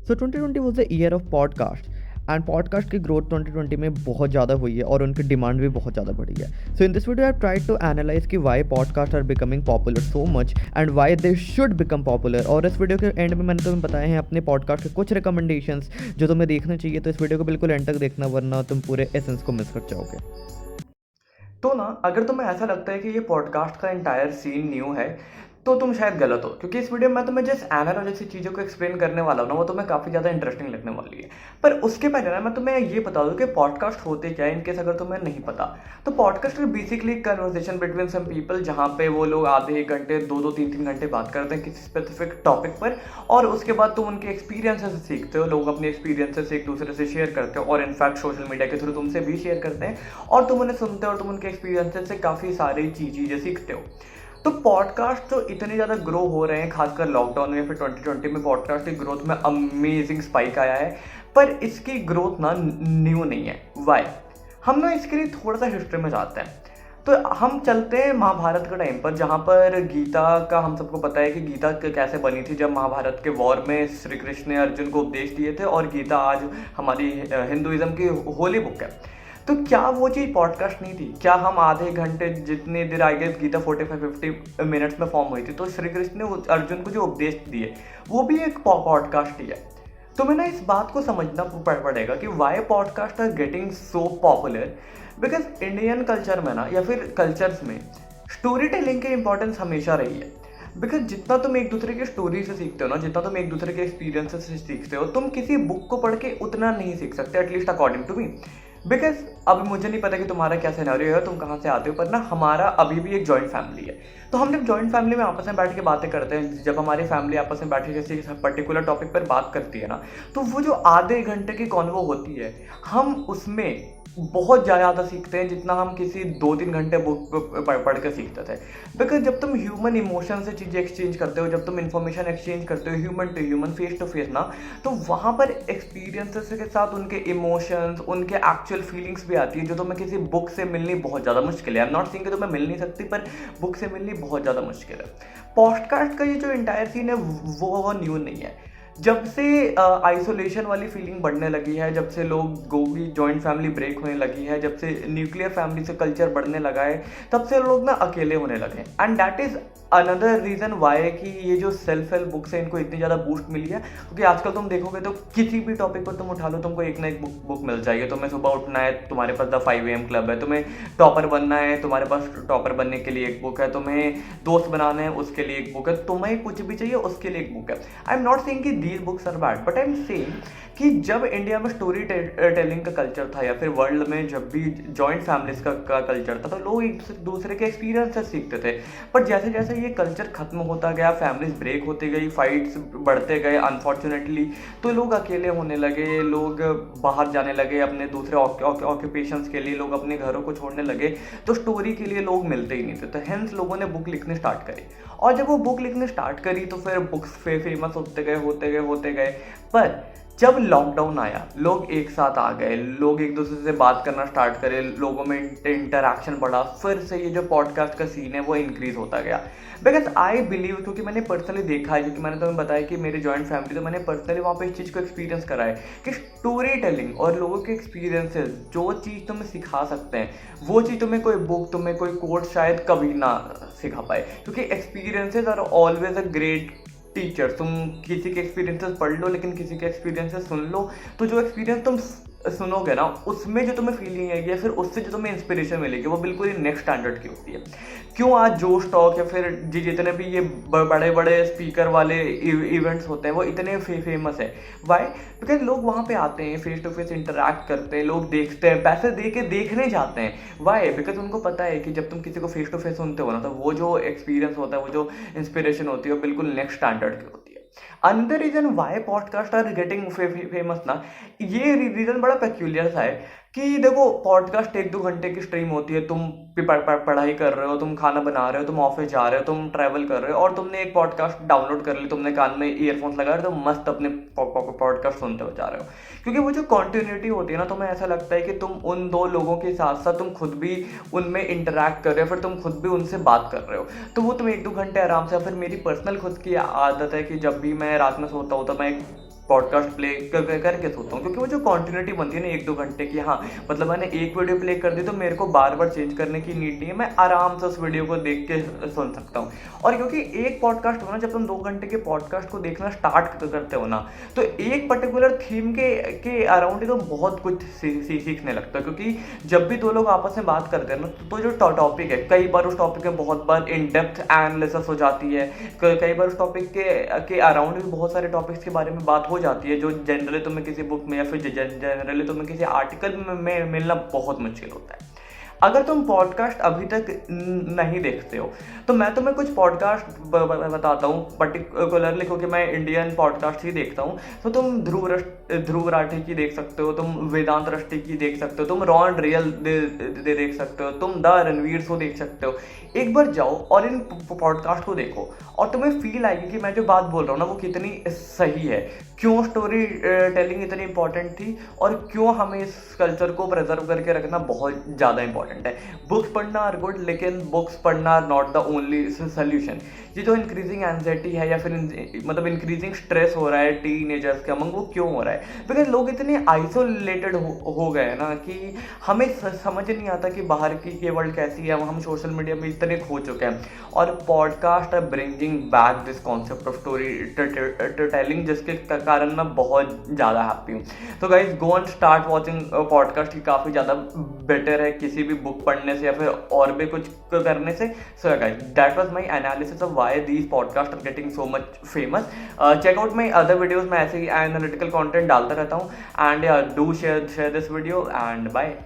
So 2020 was the year of podcast and podcast की growth 2020 में बहुत ज़्यादा हुई है और उनकी डिमांड भी बहुत ज़्यादा बढ़ी है. So in this video I try to analyse कि why podcast are becoming popular so much and why they should become popular. और इस वीडियो के एंड में मैंने तुम्हें बताए हैं अपने पॉडकास्ट के कुछ रिकमेंडेशंस जो तुम्हें देखना चाहिए. तो इस वीडियो को बिल्कुल एंड तक देखना वरना तुम पूरे एसेंस को मिस कर जाओगे. तो ना अगर तुम्हें ऐसा लगता है कि ये पॉडकास्ट का एंटायर सीन न्यू है तो तुम शायद गलत हो, क्योंकि इस वीडियो में मैं तुम्हें जिस एनालॉजी जैसी चीज़ों को एक्सप्लेन करने वाला हूँ ना वो तुम्हें काफ़ी ज़्यादा इंटरेस्टिंग लगने वाली है. पर उसके पहले ना मैं तुम्हें ये बता दूँ कि पॉडकास्ट होते क्या है, इनकेस अगर तुम्हें नहीं पता. तो podcast is basically conversation between some people जहाँ पे वो लोग आधे एक घंटे 2-3 घंटे बात करते हैं किसी स्पेसिफिक टॉपिक पर, और उसके बाद तुम उनके एक्सपीरियंसेस से सीखते हो. लोग अपने एक्सपीरियंसेस एक दूसरे से शेयर करते हो और इनफैक्ट सोशल मीडिया के थ्रू तुमसे भी शेयर करते हैं, और तुम उन्हें सुनते हो और तुम उनके एक्सपीरियंसेस से काफ़ी सारी चीज़ें सीखते हो. तो पॉडकास्ट तो इतने ज़्यादा ग्रो हो रहे हैं, खासकर लॉकडाउन में फिर 2020 में पॉडकास्ट की ग्रोथ में अमेजिंग स्पाइक आया है. पर इसकी ग्रोथ ना न्यू नहीं है. वाई? हम ना इसके लिए थोड़ा सा हिस्ट्री में जाते हैं. तो हम चलते हैं महाभारत के टाइम पर, जहाँ पर गीता का हम सबको पता है कि गीता कैसे बनी थी. जब महाभारत के वॉर में श्री कृष्ण ने अर्जुन को उपदेश दिए थे, और गीता आज हमारी हिंदुइज्म की होली बुक है. तो क्या वो चीज़ पॉडकास्ट नहीं थी? क्या हम आधे घंटे जितनी देर आई गेस गीता 45-50 मिनट्स में फॉर्म हुई थी, तो श्री कृष्ण ने अर्जुन को जो उपदेश दिए वो भी एक पॉडकास्ट ही है. तो मैं ना इस बात को समझना पड़ेगा कि why podcast are getting so popular. Because Indian culture में ना या फिर कल्चर्स में स्टोरी टेलिंग की इंपॉर्टेंस हमेशा रही है. बिकॉज जितना तुम एक दूसरे की स्टोरी से सीखते हो ना, जितना तुम एक दूसरे के एक्सपीरियंसेस से सीखते हो, तुम किसी बुक को पढ़ के उतना नहीं सीख सकते, at least according to me. Because अब मुझे नहीं पता कि तुम्हारा क्या सिनेरियो है, तुम कहाँ से आते हो, पर ना हमारा अभी भी एक जॉइंट फैमिली है. तो हम जब जॉइंट फैमिली में आपस में बैठ के बातें करते हैं, जब हमारी फैमिली आपस में बैठ के किसी पर्टिकुलर टॉपिक पर बात करती है ना, तो वो जो आधे घंटे की कॉन्वो होती है, हम उसमें बहुत ज़्यादा सीखते हैं जितना हम किसी 2-3 घंटे बुक पढ़ कर सीखते थे. बिकॉज जब तुम ह्यूमन इमोशन से चीज़ें एक्सचेंज करते हो, जब तुम इन्फॉर्मेशन एक्सचेंज करते हो human to human, face to face ना, तो वहाँ पर एक्सपीरियंसेस के साथ उनके इमोशंस, उनके एक्चुअल फीलिंग्स भी आती है, जो तुम्हें किसी बुक से मिलनी बहुत ज़्यादा मुश्किल है. आई एम नॉट सेइंग कि तुम्हें मिल नहीं सकती, पर बुक से मिलनी बहुत ज़्यादा मुश्किल है. पॉडकास्ट का ये जो इंटायर सीन है वो न्यू नहीं है. जब से आइसोलेशन वाली फीलिंग बढ़ने लगी है, जब से लोगों की जॉइंट फैमिली ब्रेक होने लगी है, जब से न्यूक्लियर फैमिली से कल्चर बढ़ने लगा है, तब से लोग ना अकेले होने लगे. And that is another reason why कि ये जो सेल्फ हेल्प बुक्स है इनको इतनी ज़्यादा बूस्ट मिली है. क्योंकि आजकल तुम देखोगे तो किसी भी टॉपिक पर तुम उठा लो, तुमको एक ना एक बुक मिल जाएगी. तुम्हें सुबह उठना है, तुम्हारे पास द 5 AM क्लब है. तुम्हें टॉपर बनना है, तुम्हारे पास टॉपर बनने के लिए एक बुक है. तुम्हें दोस्त बनाना है, उसके लिए एक बुक है. तुम्हें कुछ भी चाहिए उसके लिए एक बुक है. आई एम नॉट सेइंग कि these books are bad, but I am saying कि जब इंडिया में स्टोरी टेलिंग का कल्चर था, या फिर वर्ल्ड में जब भी जॉइंट फैमिलीज का कल्चर था, तो लोग एक दूसरे के एक्सपीरियंस से सीखते थे. पर जैसे जैसे ये कल्चर खत्म होता गया, फैमिलीज ब्रेक होती गई, फाइट्स बढ़ते गए अनफॉर्चुनेटली, तो लोग अकेले होने लगे, लोग बाहर जाने लगे अपने दूसरे ऑक्यूपेशंस के लिए, लोग अपने घरों को छोड़ने लगे, तो स्टोरी के लिए लोग मिलते ही नहीं थे. तो हेंस लोगों ने बुक लिखने स्टार्ट करी, और जब वो बुक लिखने स्टार्ट करी तो फिर बुक्स फेमस होते गए. पर जब लॉकडाउन आया, लोग एक साथ आ गए, लोग एक दूसरे से बात करना स्टार्ट करे, लोगों में इंटरैक्शन बढ़ा, फिर से ये जो पॉडकास्ट का सीन है वो इंक्रीज होता गया. बिकॉज आई बिलीव, क्योंकि मैंने पर्सनली देखा है, क्योंकि मैंने तुम्हें बताया कि मेरी जॉइंट फैमिली, तो मैंने पर्सनली वहाँ पे इस चीज़ को एक्सपीरियंस करा है कि स्टोरी टेलिंग और लोगों के एक्सपीरियंसेस जो चीज़ तुम्हें सिखा सकते हैं, वो चीज़ तुम्हें कोई बुक, तुम्हें कोई कोर्स शायद कभी ना सिखा पाए. क्योंकि experiences are always a great teacher. तुम किसी के एक्सपीरियंसेस पढ़ लो, लेकिन किसी के एक्सपीरियंसेस सुन लो, तो जो एक्सपीरियंस तुम सुनोगे ना, उसमें जो तुम्हें फीलिंग आएगी या फिर उससे जो तुम्हें इंस्पिरेशन मिलेगी, वो बिल्कुल ही नेक्स्ट स्टैंडर्ड की होती है. क्यों आज जोश टॉक या फिर जितने भी ये बड़े बड़े स्पीकर वाले इवेंट्स होते हैं वो इतने फेमस है? वाई? बिकॉज लोग वहाँ पे आते हैं, फेस टू फेस इंटरेक्ट करते हैं, लोग देखते हैं, पैसे दे के देखने जाते हैं. वाई? बिकॉज उनको पता है कि जब तुम किसी को फेस टू फेस सुनते हो ना, तो वो जो एक्सपीरियंस होता है, वो जो इंस्पिरेशन होती है, वो बिल्कुल नेक्स्ट स्टैंडर्ड की होती है. Another reason why podcast are getting famous ना, ये रीजन बड़ा पेक्यूलियर सा है कि देखो, पॉडकास्ट 1-2 घंटे की स्ट्रीम होती है. तुम पढ़ाई कर रहे हो, तुम खाना बना रहे हो, तुम ऑफिस जा रहे हो, तुम ट्रैवल कर रहे हो, और तुमने एक पॉडकास्ट डाउनलोड कर ली, तुमने कान में ईयरफोन्स लगा रहे हो, तो मस्त अपने पॉडकास्ट सुनते हो जा रहे हो. क्योंकि वो जो कॉन्टिन्यूटी होती है ना, तुम्हें ऐसा लगता है कि तुम उन दो लोगों के साथ साथ तुम खुद भी उनमें इंटरेक्ट कर रहे हो, फिर तुम खुद भी उनसे बात कर रहे हो. तो वो तुम 1-2 घंटे आराम से. फिर मेरी पर्सनल खुद की आदत है कि जब भी मैं रात में सोता हूँ तो मैं पॉडकास्ट प्ले करके सोता हूँ, क्योंकि वो जो कॉन्टिन्यूटी बनती है ना 1-2 घंटे की, हाँ मतलब मैंने एक वीडियो प्ले कर दी तो मेरे को बार बार चेंज करने की नीड नहीं है, मैं आराम से उस वीडियो को देख के सुन सकता हूँ। और क्योंकि एक पॉडकास्ट हो ना, जब तुम 2 घंटे के पॉडकास्ट को देखना स्टार्ट करते हो ना, तो एक पर्टिकुलर थीम के अराउंड ही तो बहुत कुछ सीखने लगता है। क्योंकि जब भी दो लोग आपस में बात करते हैं ना, तो जो टॉपिक है, कई बार उस टॉपिक में बहुत बार इन डेप्थ एनालिसिस हो जाती है, कई बार उस टॉपिक के अराउंड भी बहुत सारे टॉपिक्स के बारे में बात हो जाती है, जो जनरली तुम्हें किसी बुक में या फिर जनरली तुम्हें किसी आर्टिकल में मिलना बहुत मुश्किल होता है। अगर तुम पॉडकास्ट अभी तक नहीं देखते हो, तो मैं तुम्हें कुछ पॉडकास्ट बताता हूँ पर्टिकुलरली, क्योंकि मैं इंडियन पॉडकास्ट ही देखता हूँ। तो तुम ध्रुव राठी की देख सकते हो, तुम वेदांत रष्टि की देख सकते हो, तुम रॉन रियल देख सकते हो, तुम द रणवीर शो देख सकते हो। एक बार जाओ और इन पॉडकास्ट को देखो, और तुम्हें फील आएगी कि मैं जो बात बोल रहा हूँ ना वो कितनी सही है, क्यों स्टोरी टेलिंग इतनी इंपॉर्टेंट थी, और क्यों हमें इस कल्चर को प्रिजर्व करके रखना बहुत ज़्यादा इंपॉर्टेंट है। बुक्स पढ़ना आर गुड, लेकिन बुक्स पढ़ना नॉट द ओनली सोल्यूशन। ये जो इंक्रीजिंग एंजाइटी है या फिर मतलब इंक्रीजिंग स्ट्रेस हो रहा है टीनेजर्स के अमंग, वो क्यों हो रहा है? बिकॉज लोग इतने आइसोलेटेड हो गए हैं ना, कि हमें समझ नहीं आता कि बाहर की वर्ल्ड कैसी है। हम सोशल मीडिया में इतने खो चुके हैं, और podcast are bringing back this concept of story telling, जिसके कारण मैं बहुत ज़्यादा हैप्पी हूँ। तो guys go and start watching podcast, की काफ़ी ज़्यादा बेटर है किसी भी बुक पढ़ने से या फिर और भी कुछ करने से। So guys that was my analysis of why these podcast are getting so much famous. Check out my other videos, मैं ऐसे ही एनालिटिकल कंटेंट डालता रहता हूँ। And do share this video and bye.